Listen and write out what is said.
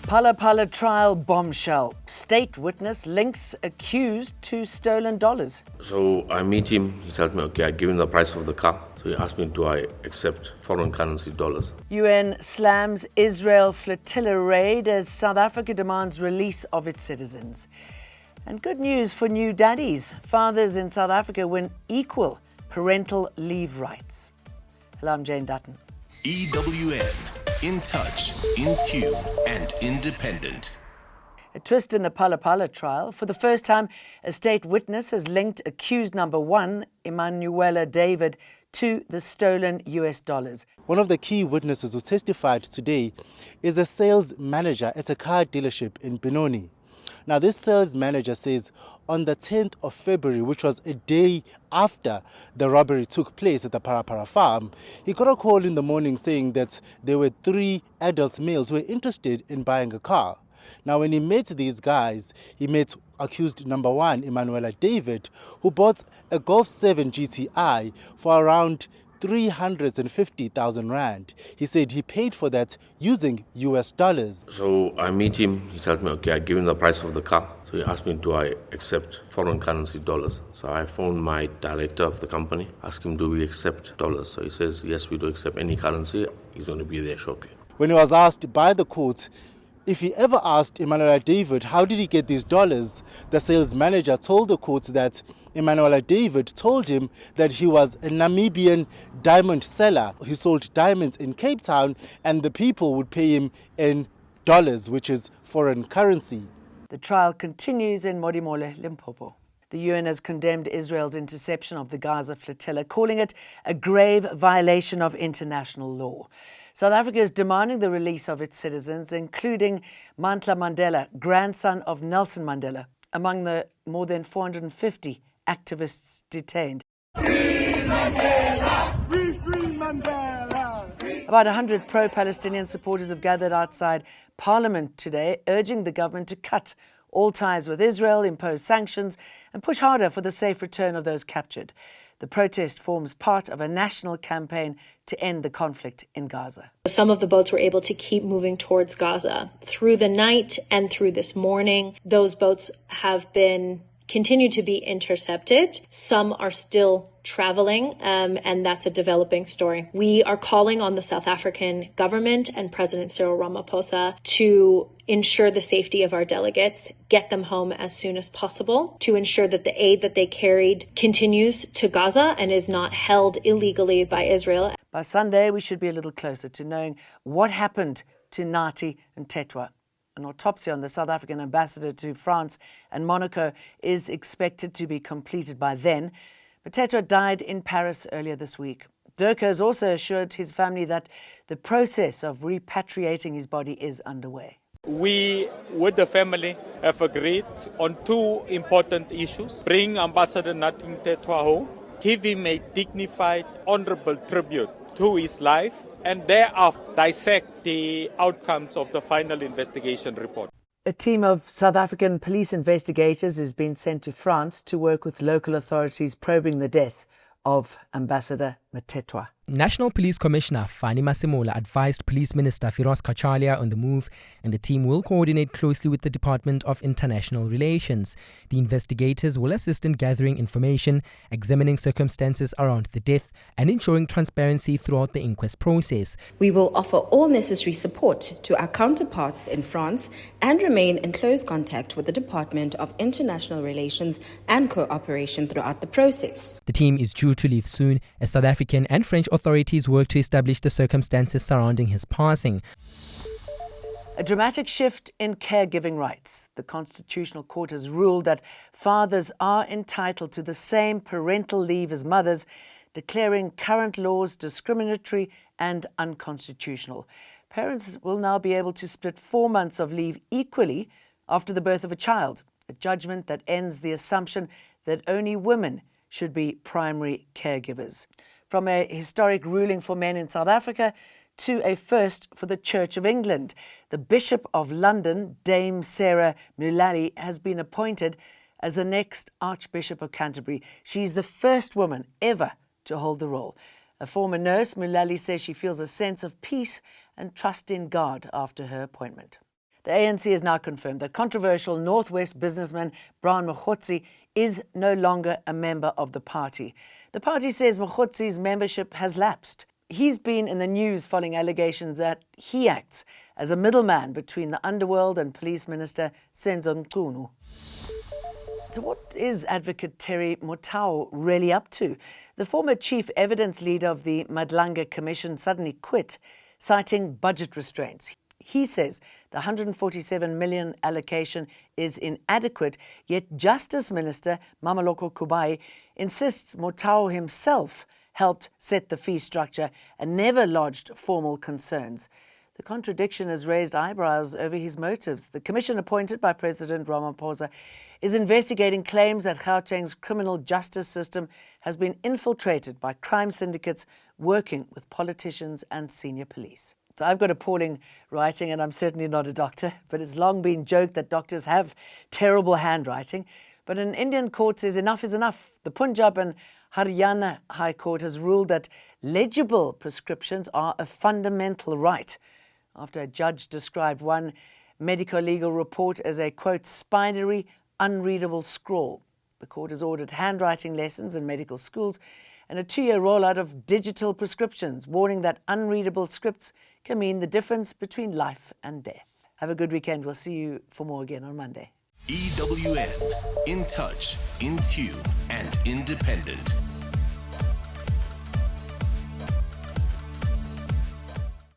Phala Phala trial bombshell. State witness links accused to stolen dollars. So I meet him, he tells me, okay, I give him the price of the car. So he asked me, do I accept foreign currency dollars? UN slams Israel Flotilla raid as South Africa demands release of its citizens. And good news for new daddies. Fathers in South Africa win equal parental leave rights. Hello, I'm Jane Dutton. EWN. In touch, in tune, and independent. A twist in the Phala Phala trial. For the first time, a state witness has linked accused number one, Emanuela David, to the stolen US dollars. One of the key witnesses who testified today is a sales manager at a car dealership in Benoni. Now, this sales manager says on the 10th of February, which was a day after the robbery took place at the Phala Phala farm, he got a call in the morning saying that there were 3 adult males who were interested in buying a car. Now, when he met these guys, he met accused number one, Emanuela David, who bought a Golf 7 GTI for around 350,000 rand. He said he paid for that using US dollars. So I meet him, he tells me, okay, I give him the price of the car. So he asked me, do I accept foreign currency dollars? So I phoned my director of the company, asked him, do we accept dollars? So he says, yes, we do accept any currency. He's going to be there shortly. When he was asked by the court if he ever asked Emanuela David how did he get these dollars, the sales manager told the court that Emanuela David told him that he was a Namibian diamond seller. He sold diamonds in Cape Town and the people would pay him in dollars, which is foreign currency. The trial continues in Modimolle, Limpopo. The UN has condemned Israel's interception of the Gaza Flotilla, calling it a grave violation of international law. South Africa is demanding the release of its citizens, including Mandla Mandela, grandson of Nelson Mandela, among the more than 450 activists detained. Free Mandela! Free Mandela! About 100 pro-Palestinian supporters have gathered outside Parliament today, urging the government to cut all ties with Israel, impose sanctions, and push harder for the safe return of those captured. The protest forms part of a national campaign to end the conflict in Gaza. Some of the boats were able to keep moving towards Gaza through the night and through this morning. Those boats have continued to be intercepted. Some are still traveling, and that's a developing story. We are calling on the South African government and President Cyril Ramaphosa to ensure the safety of our delegates, get them home as soon as possible, to ensure that the aid that they carried continues to Gaza and is not held illegally by Israel. By Sunday, we should be a little closer to knowing what happened to Nati and Mthethwa. An autopsy on the South African ambassador to France and Monaco is expected to be completed by then. Mthethwa died in Paris earlier this week. Dirk has also assured his family that the process of repatriating his body is underway. We, with the family, have agreed on 2 important issues. Bring Ambassador Nati Mthethwa home, give him a dignified, honorable tribute to his life, and thereafter dissect the outcomes of the final investigation report. A team of South African police investigators has been sent to France to work with local authorities probing the death of Ambassador Mthethwa. National Police Commissioner Fani Masemola advised Police Minister Firoz Kachalia on the move, and the team will coordinate closely with the Department of International Relations. The investigators will assist in gathering information, examining circumstances around the death, and ensuring transparency throughout the inquest process. We will offer all necessary support to our counterparts in France and remain in close contact with the Department of International Relations and cooperation throughout the process. The team is due to leave soon as South African and French authorities work to establish the circumstances surrounding his passing. A dramatic shift in caregiving rights. The Constitutional Court has ruled that fathers are entitled to the same parental leave as mothers, declaring current laws discriminatory and unconstitutional. Parents will now be able to split 4 months of leave equally after the birth of a child, a judgment that ends the assumption that only women should be primary caregivers. From a historic ruling for men in South Africa to a first for the Church of England, the Bishop of London, Dame Sarah Mullally, has been appointed as the next Archbishop of Canterbury. She's the first woman ever to hold the role. A former nurse, Mullally says she feels a sense of peace and trust in God after her appointment. The ANC has now confirmed that controversial Northwest businessman Brian Mthethwa is no longer a member of the party. The party says Mthethwa's membership has lapsed. He's been in the news following allegations that he acts as a middleman between the underworld and Police Minister Senzo Mchunu. So what is Advocate Terry Motau really up to? The former chief evidence leader of the Madlanga Commission suddenly quit, citing budget restraints. He says the 147 million allocation is inadequate, yet Justice Minister Mameloko Kubai insists Motau himself helped set the fee structure and never lodged formal concerns. The contradiction has raised eyebrows over his motives. The commission appointed by President Ramaphosa is investigating claims that Gauteng's criminal justice system has been infiltrated by crime syndicates working with politicians and senior police. So I've got appalling writing, and I'm certainly not a doctor, but it's long been joked that doctors have terrible handwriting. But an Indian court says enough is enough. The Punjab and Haryana High Court has ruled that legible prescriptions are a fundamental right, after a judge described one medico-legal report as a, quote, spidery, unreadable scrawl. The court has ordered handwriting lessons in medical schools and a 2-year rollout of digital prescriptions, warning that unreadable scripts can mean the difference between life and death. Have a good weekend. We'll see you for more again on Monday. EWN, in touch, in tune, and independent.